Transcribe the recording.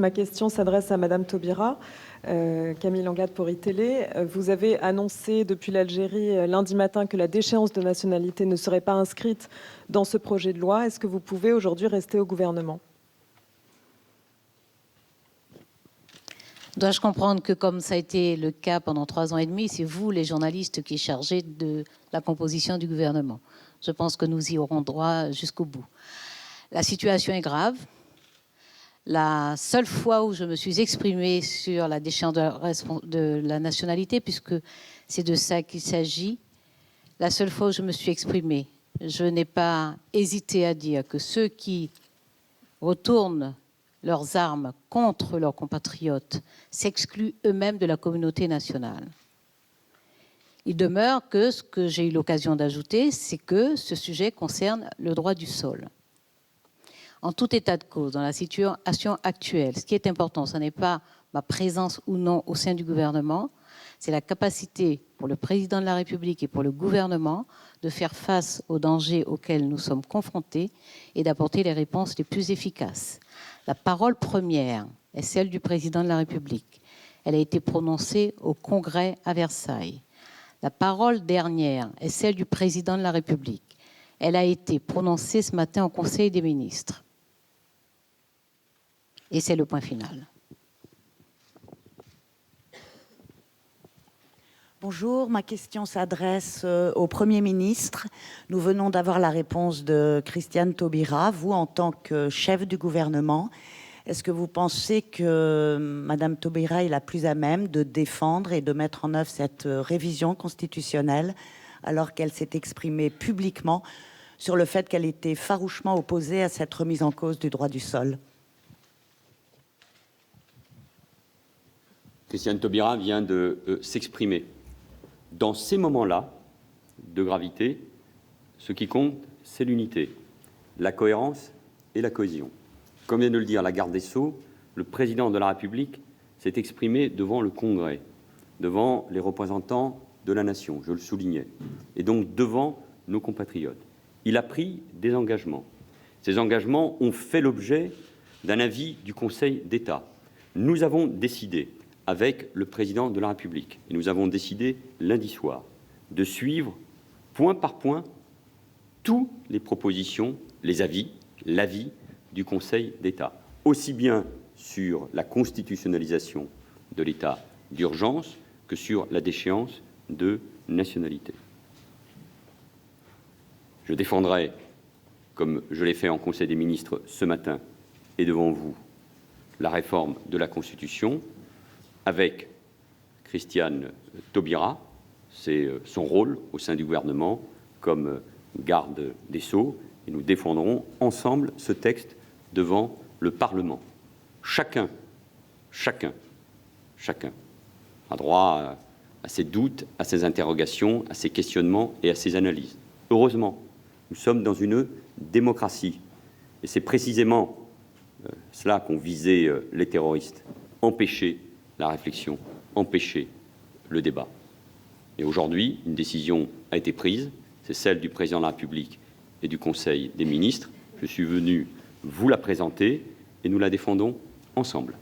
Ma question s'adresse à Madame Taubira. Camille Anglade pour iTélé. Vous avez annoncé depuis l'Algérie lundi matin que la déchéance de nationalité ne serait pas inscrite dans ce projet de loi. Est-ce que vous pouvez aujourd'hui rester au gouvernement ? Dois-je comprendre que, comme ça a été le cas pendant 3 ans et demi, c'est vous, les journalistes, qui êtes chargés de la composition du gouvernement? Je pense que nous y aurons droit jusqu'au bout. La situation est grave. La seule fois où je me suis exprimée sur la déchéance de la nationalité, puisque c'est de ça qu'il s'agit, la seule fois où je me suis exprimée, je n'ai pas hésité à dire que ceux qui retournent leurs armes contre leurs compatriotes s'excluent eux-mêmes de la communauté nationale. Il demeure que ce que j'ai eu l'occasion d'ajouter, c'est que ce sujet concerne le droit du sol. En tout état de cause, dans la situation actuelle, ce qui est important, ce n'est pas ma présence ou non au sein du gouvernement, c'est la capacité pour le président de la République et pour le gouvernement de faire face aux dangers auxquels nous sommes confrontés et d'apporter les réponses les plus efficaces. La parole première est celle du président de la République. Elle a été prononcée au Congrès à Versailles. La parole dernière est celle du président de la République. Elle a été prononcée ce matin au Conseil des ministres. Et c'est le point final. Bonjour, ma question s'adresse au Premier ministre. Nous venons d'avoir la réponse de Christiane Taubira. Vous, en tant que chef du gouvernement, est-ce que vous pensez que Madame Taubira est la plus à même de défendre et de mettre en œuvre cette révision constitutionnelle alors qu'elle s'est exprimée publiquement sur le fait qu'elle était farouchement opposée à cette remise en cause du droit du sol? Christiane Taubira vient de s'exprimer. Dans ces moments-là de gravité, ce qui compte, c'est l'unité, la cohérence et la cohésion. Comme vient de le dire la garde des Sceaux, le président de la République s'est exprimé devant le Congrès, devant les représentants de la nation, je le soulignais, et donc devant nos compatriotes. Il a pris des engagements. Ces engagements ont fait l'objet d'un avis du Conseil d'État. Nous avons décidé, avec le président de la République, et nous avons décidé lundi soir, de suivre point par point toutes les propositions, les avis, l'avis du Conseil d'État, aussi bien sur la constitutionnalisation de l'état d'urgence que sur la déchéance de nationalité. Je défendrai, comme je l'ai fait en Conseil des ministres ce matin et devant vous, la réforme de la Constitution avec Christiane Taubira. C'est son rôle au sein du gouvernement comme garde des Sceaux, et nous défendrons ensemble ce texte devant le Parlement. Chacun a droit à ses doutes, à ses interrogations, à ses questionnements et à ses analyses. Heureusement, nous sommes dans une démocratie, et c'est précisément cela qu'ont visé les terroristes, empêcher la réflexion, empêcher le débat. Et aujourd'hui, une décision a été prise, c'est celle du président de la République et du Conseil des ministres. Je suis venu vous la présenter et nous la défendons ensemble.